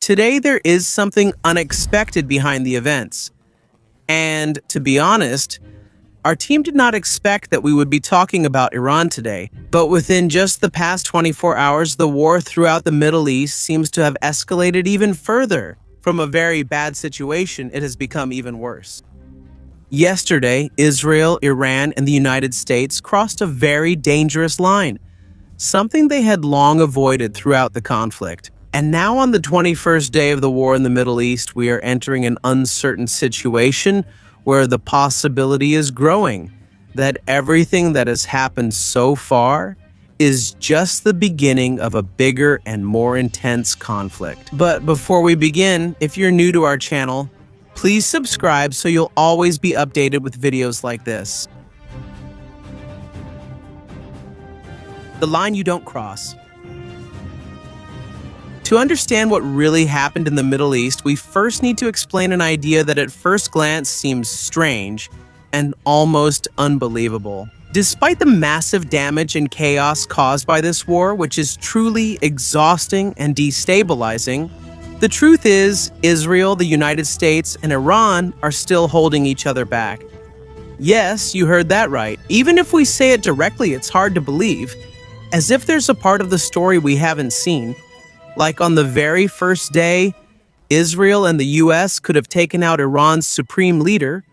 Today, there is something unexpected behind the events. And to be honest, our team did not expect that we would be talking about Iran today. But within just the past 24 hours, the war throughout the Middle East seems to have escalated even further. From a very bad situation, it has become even worse. Yesterday, Israel, Iran, and the United States crossed a very dangerous line, something they had long avoided throughout the conflict. And now on the 21st day of the war in the Middle East, we are entering an uncertain situation where the possibility is growing that everything that has happened so far is just the beginning of a bigger and more intense conflict. But before we begin, if you're new to our channel, please subscribe so you'll always be updated with videos like this. The line you don't cross. To understand what really happened in the Middle East, we first need to explain an idea that at first glance seems strange and almost unbelievable. Despite the massive damage and chaos caused by this war, which is truly exhausting and destabilizing, the truth is Israel, the United States, and Iran are still holding each other back. Yes, you heard that right. Even if we say it directly, it's hard to believe, as if there's a part of the story we haven't seen. Like on the very first day, Israel and the US could have taken out Iran's supreme leader,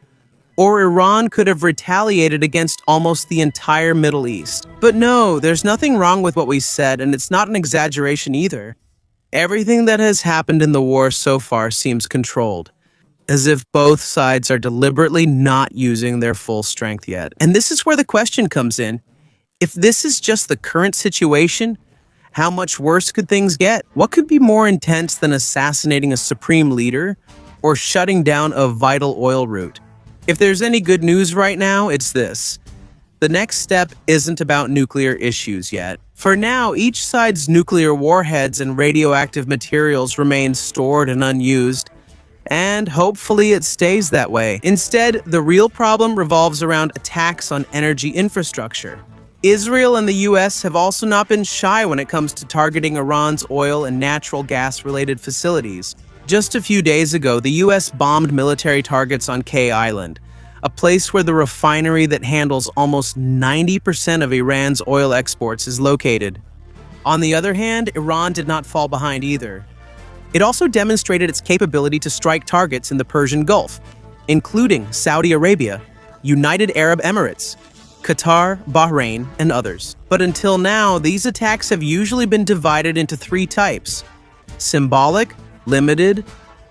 or Iran could have retaliated against almost the entire Middle East. But no, there's nothing wrong with what we said, and it's not an exaggeration either. Everything that has happened in the war so far seems controlled, as if both sides are deliberately not using their full strength yet. And this is where the question comes in. If this is just the current situation, how much worse could things get? What could be more intense than assassinating a supreme leader or shutting down a vital oil route? If there's any good news right now, it's this. The next step isn't about nuclear issues yet. For now, each side's nuclear warheads and radioactive materials remain stored and unused, and hopefully it stays that way. Instead, the real problem revolves around attacks on energy infrastructure. Israel and the US have also not been shy when it comes to targeting Iran's oil and natural gas-related facilities. Just a few days ago, the US bombed military targets on K Island, a place where the refinery that handles almost 90% of Iran's oil exports is located. On the other hand, Iran did not fall behind either. It also demonstrated its capability to strike targets in the Persian Gulf, including Saudi Arabia, United Arab Emirates, Qatar, Bahrain, and others. But until now, these attacks have usually been divided into three types: symbolic, limited,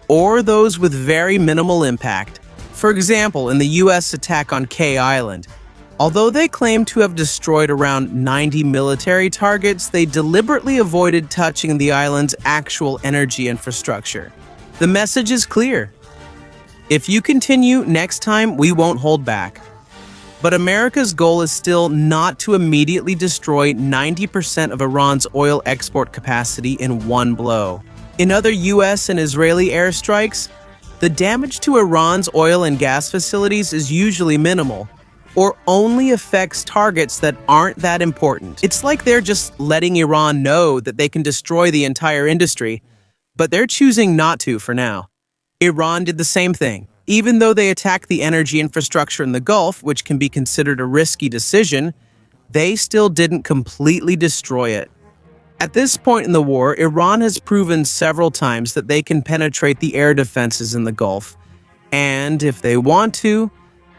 or those with very minimal impact. For example, in the US attack on K Island, although they claim to have destroyed around 90 military targets, they deliberately avoided touching the island's actual energy infrastructure. The message is clear. If you continue, next time we won't hold back. But America's goal is still not to immediately destroy 90% of Iran's oil export capacity in one blow. In other US and Israeli airstrikes, the damage to Iran's oil and gas facilities is usually minimal, or only affects targets that aren't that important. It's like they're just letting Iran know that they can destroy the entire industry, but they're choosing not to for now. Iran did the same thing. Even though they attacked the energy infrastructure in the Gulf, which can be considered a risky decision, they still didn't completely destroy it. At this point in the war, Iran has proven several times that they can penetrate the air defenses in the Gulf, and if they want to,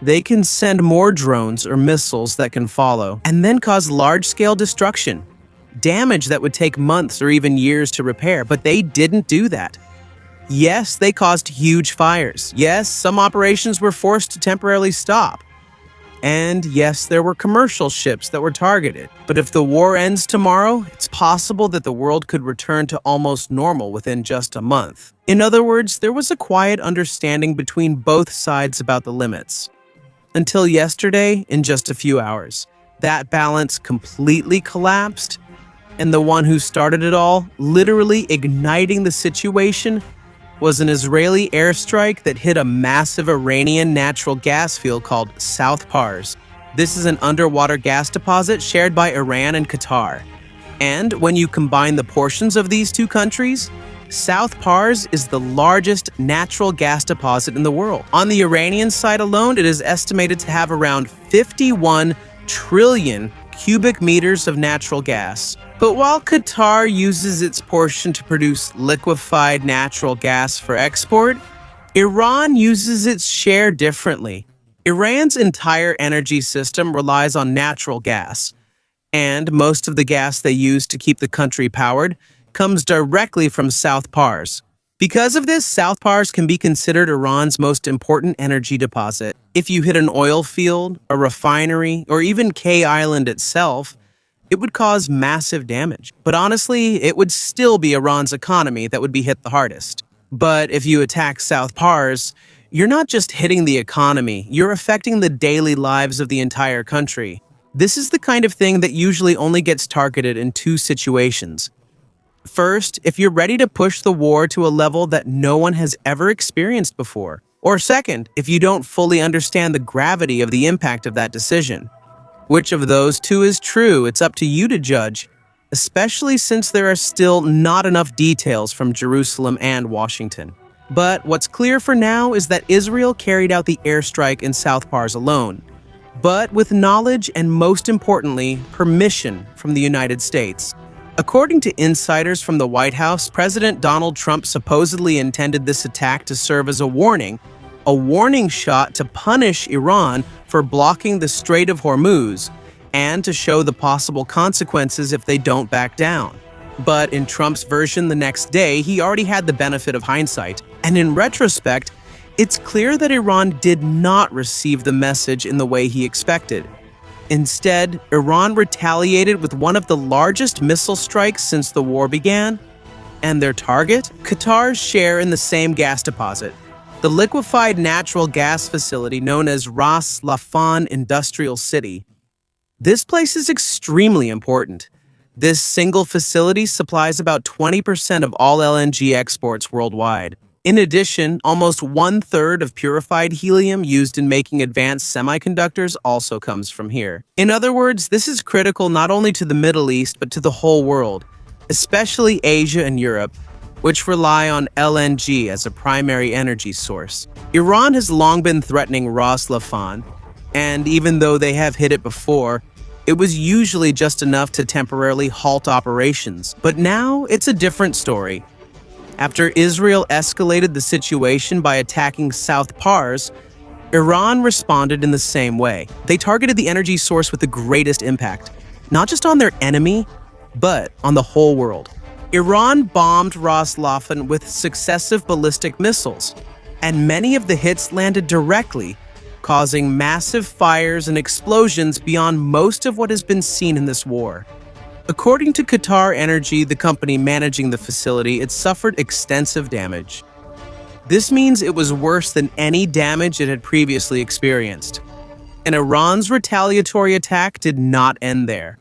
they can send more drones or missiles that can follow, and then cause large-scale destruction, damage that would take months or even years to repair, but they didn't do that. Yes, they caused huge fires. Yes, some operations were forced to temporarily stop. And yes, there were commercial ships that were targeted. But if the war ends tomorrow, it's possible that the world could return to almost normal within just a month. In other words, there was a quiet understanding between both sides about the limits. Until yesterday, in just a few hours, that balance completely collapsed, and the one who started it all, literally igniting the situation, was an Israeli airstrike that hit a massive Iranian natural gas field called South Pars. This is an underwater gas deposit shared by Iran and Qatar. And when you combine the portions of these two countries, South Pars is the largest natural gas deposit in the world. On the Iranian side alone, it is estimated to have around 51 trillion cubic meters of natural gas. But while Qatar uses its portion to produce liquefied natural gas for export, Iran uses its share differently. Iran's entire energy system relies on natural gas, and most of the gas they use to keep the country powered comes directly from South Pars. Because of this, South Pars can be considered Iran's most important energy deposit. If you hit an oil field, a refinery, or even K Island itself, it would cause massive damage. But honestly, it would still be Iran's economy that would be hit the hardest. But if you attack South Pars, you're not just hitting the economy, you're affecting the daily lives of the entire country. This is the kind of thing that usually only gets targeted in two situations. First, if you're ready to push the war to a level that no one has ever experienced before. Or second, if you don't fully understand the gravity of the impact of that decision. Which of those two is true, it's up to you to judge, especially since there are still not enough details from Jerusalem and Washington. But what's clear for now is that Israel carried out the airstrike in South Pars alone, but with knowledge and, most importantly, permission from the United States. According to insiders from the White House, President Donald Trump supposedly intended this attack to serve as a warning shot to punish Iran for blocking the Strait of Hormuz and to show the possible consequences if they don't back down. But in Trump's version the next day, he already had the benefit of hindsight. And in retrospect, it's clear that Iran did not receive the message in the way he expected. Instead, Iran retaliated with one of the largest missile strikes since the war began. And their target? Qatar's share in the same gas deposit. The liquefied natural gas facility known as Ras Laffan Industrial City. This place is extremely important. This single facility supplies about 20% of all LNG exports worldwide. In addition, almost 1/3 of purified helium used in making advanced semiconductors also comes from here. In other words, this is critical not only to the Middle East, but to the whole world, especially Asia and Europe, which rely on LNG as a primary energy source. Iran has long been threatening Ras Laffan, and even though they have hit it before, it was usually just enough to temporarily halt operations. But now it's a different story. After Israel escalated the situation by attacking South Pars, Iran responded in the same way. They targeted the energy source with the greatest impact, not just on their enemy, but on the whole world. Iran bombed Ras Laffan with successive ballistic missiles, and many of the hits landed directly, causing massive fires and explosions beyond most of what has been seen in this war. According to Qatar Energy, the company managing the facility, it suffered extensive damage. This means it was worse than any damage it had previously experienced. And Iran's retaliatory attack did not end there.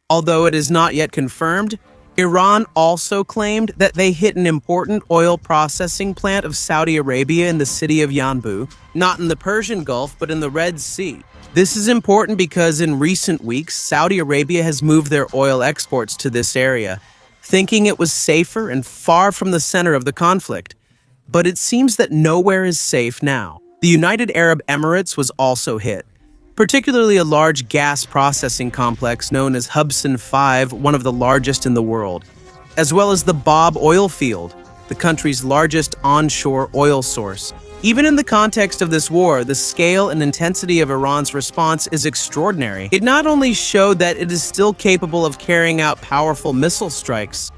Although it is not yet confirmed, Iran also claimed that they hit an important oil processing plant of Saudi Arabia in the city of Yanbu, not in the Persian Gulf, but in the Red Sea. This is important because in recent weeks, Saudi Arabia has moved their oil exports to this area, thinking it was safer and far from the center of the conflict. But it seems that nowhere is safe now. The United Arab Emirates was also hit, particularly a large gas processing complex known as Hubsan 5, one of the largest in the world, as well as the Bob oil field, the country's largest onshore oil source. Even in the context of this war, the scale and intensity of Iran's response is extraordinary. It not only showed that it is still capable of carrying out powerful missile strikes,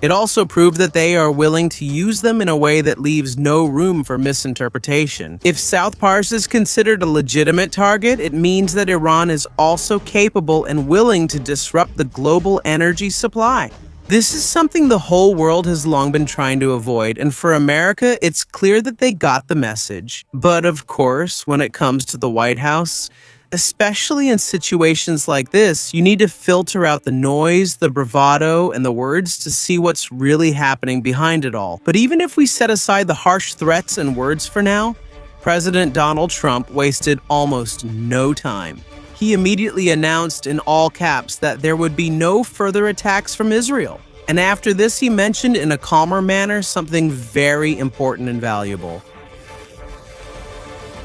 it also proved that they are willing to use them in a way that leaves no room for misinterpretation. If South Pars is considered a legitimate target, it means that Iran is also capable and willing to disrupt the global energy supply. This is something the whole world has long been trying to avoid, and for America, it's clear that they got the message. But of course, when it comes to the White House, especially in situations like this, you need to filter out the noise, the bravado, and the words to see what's really happening behind it all. But even if we set aside the harsh threats and words for now, President Donald Trump wasted almost no time. He immediately announced in all caps that there would be no further attacks from Israel. And after this, he mentioned in a calmer manner something very important and valuable.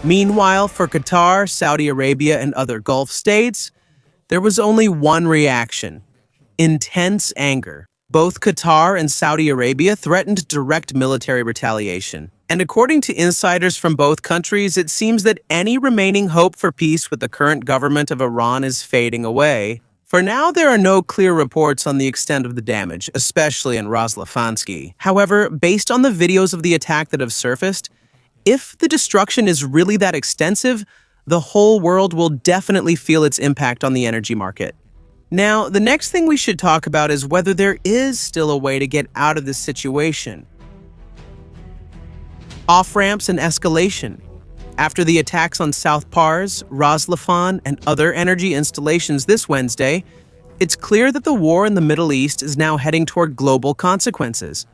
Meanwhile, for Qatar, Saudi Arabia, and other Gulf states, there was only one reaction: intense anger. Both Qatar and Saudi Arabia threatened direct military retaliation. And according to insiders from both countries, it seems that any remaining hope for peace with the current government of Iran is fading away. For now, there are no clear reports on the extent of the damage, especially in Laffan. However, based on the videos of the attack that have surfaced, if the destruction is really that extensive, the whole world will definitely feel its impact on the energy market. Now, the next thing we should talk about is whether there is still a way to get out of this situation. Off-ramps and escalation. After the attacks on South Pars, Laffan, and other energy installations this Wednesday, it's clear that the war in the Middle East is now heading toward global consequences.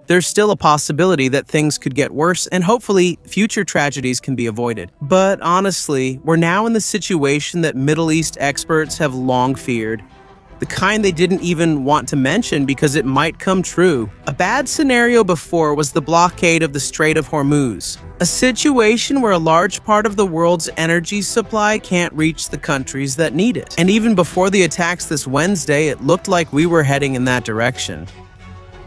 There's still a possibility that things could get worse, and hopefully future tragedies can be avoided. But honestly, we're now in the situation that Middle East experts have long feared. The kind they didn't even want to mention because it might come true. A bad scenario before was the blockade of the Strait of Hormuz, a situation where a large part of the world's energy supply can't reach the countries that need it. And even before the attacks this Wednesday, it looked like we were heading in that direction.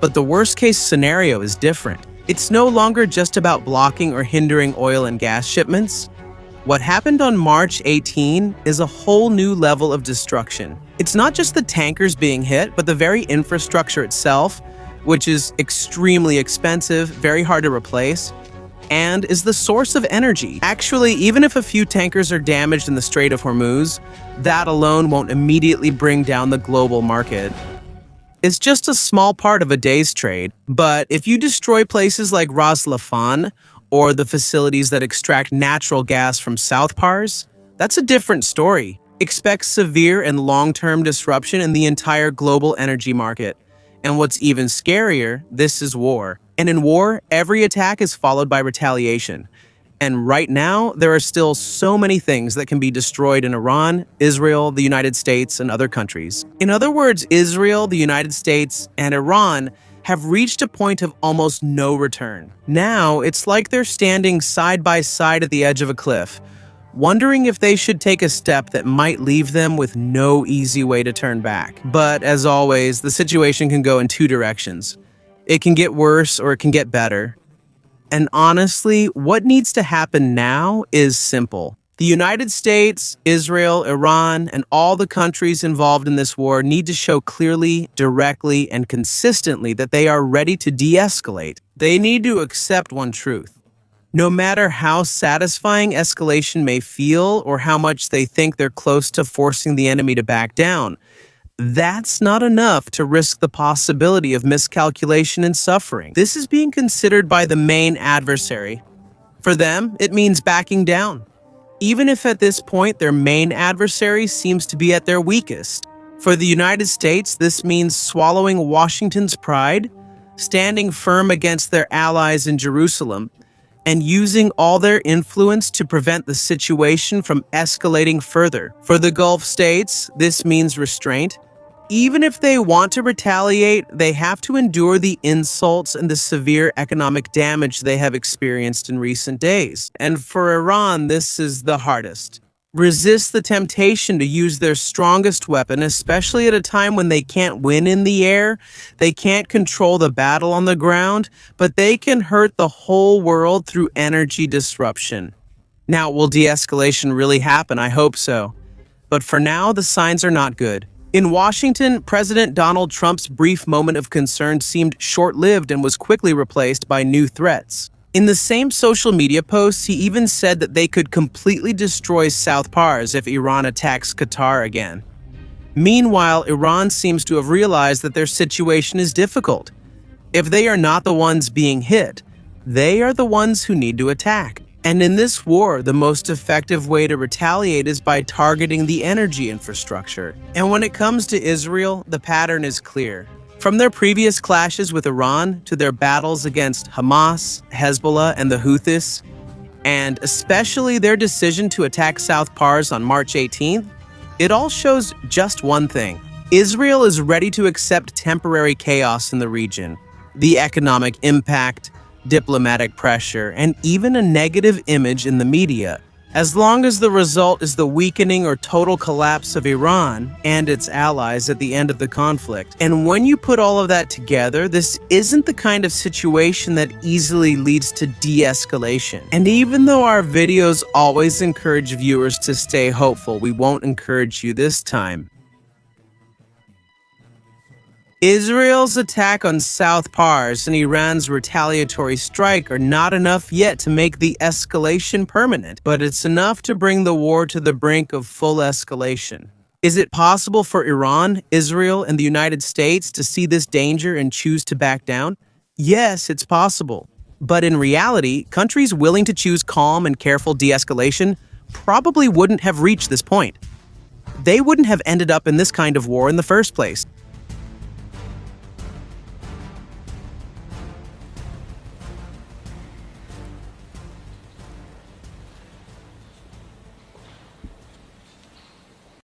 But the worst-case scenario is different. It's no longer just about blocking or hindering oil and gas shipments. What happened on March 18 is a whole new level of destruction. It's not just the tankers being hit, but the very infrastructure itself, which is extremely expensive, very hard to replace, and is the source of energy. Actually, even if a few tankers are damaged in the Strait of Hormuz, that alone won't immediately bring down the global market. It's just a small part of a day's trade, but if you destroy places like Laffan or the facilities that extract natural gas from South Pars, that's a different story. Expect severe and long-term disruption in the entire global energy market. And what's even scarier, this is war. And in war, every attack is followed by retaliation. And right now, there are still so many things that can be destroyed in Iran, Israel, the United States, and other countries. In other words, Israel, the United States, and Iran have reached a point of almost no return. Now, it's like they're standing side by side at the edge of a cliff, wondering if they should take a step that might leave them with no easy way to turn back. But as always, the situation can go in two directions. It can get worse or it can get better. And honestly, what needs to happen now is simple. The United States, Israel, Iran, and all the countries involved in this war need to show clearly, directly, and consistently that they are ready to de-escalate. They need to accept one truth. No matter how satisfying escalation may feel or how much they think they're close to forcing the enemy to back down, that's not enough to risk the possibility of miscalculation and suffering. This is being considered by the main adversary. For them, it means backing down, even if at this point their main adversary seems to be at their weakest. For the United States, this means swallowing Washington's pride, standing firm against their allies in Jerusalem, and using all their influence to prevent the situation from escalating further. For the Gulf states, this means restraint. Even if they want to retaliate, they have to endure the insults and the severe economic damage they have experienced in recent days. And for Iran, this is the hardest. Resist the temptation to use their strongest weapon, especially at a time when they can't win in the air, they can't control the battle on the ground, but they can hurt the whole world through energy disruption. Now, will de-escalation really happen? I hope so. But for now, the signs are not good. In Washington, President Donald Trump's brief moment of concern seemed short-lived and was quickly replaced by new threats. In the same social media posts, he even said that they could completely destroy South Pars if Iran attacks Qatar again. Meanwhile, Iran seems to have realized that their situation is difficult. If they are not the ones being hit, they are the ones who need to attack. And in this war, the most effective way to retaliate is by targeting the energy infrastructure. And when it comes to Israel, the pattern is clear. From their previous clashes with Iran to their battles against Hamas, Hezbollah, and the Houthis, and especially their decision to attack South Pars on March 18th, it all shows just one thing. Israel is ready to accept temporary chaos in the region, the economic impact, diplomatic pressure, and even a negative image in the media, as long as the result is the weakening or total collapse of Iran and its allies at the end of the conflict. And when you put all of that together, this isn't the kind of situation that easily leads to de-escalation. And even though our videos always encourage viewers to stay hopeful, we won't encourage you this time. Israel's attack on South Pars and Iran's retaliatory strike are not enough yet to make the escalation permanent, but it's enough to bring the war to the brink of full escalation. Is it possible for Iran, Israel, and the United States to see this danger and choose to back down? Yes, it's possible. But in reality, countries willing to choose calm and careful de-escalation probably wouldn't have reached this point. They wouldn't have ended up in this kind of war in the first place.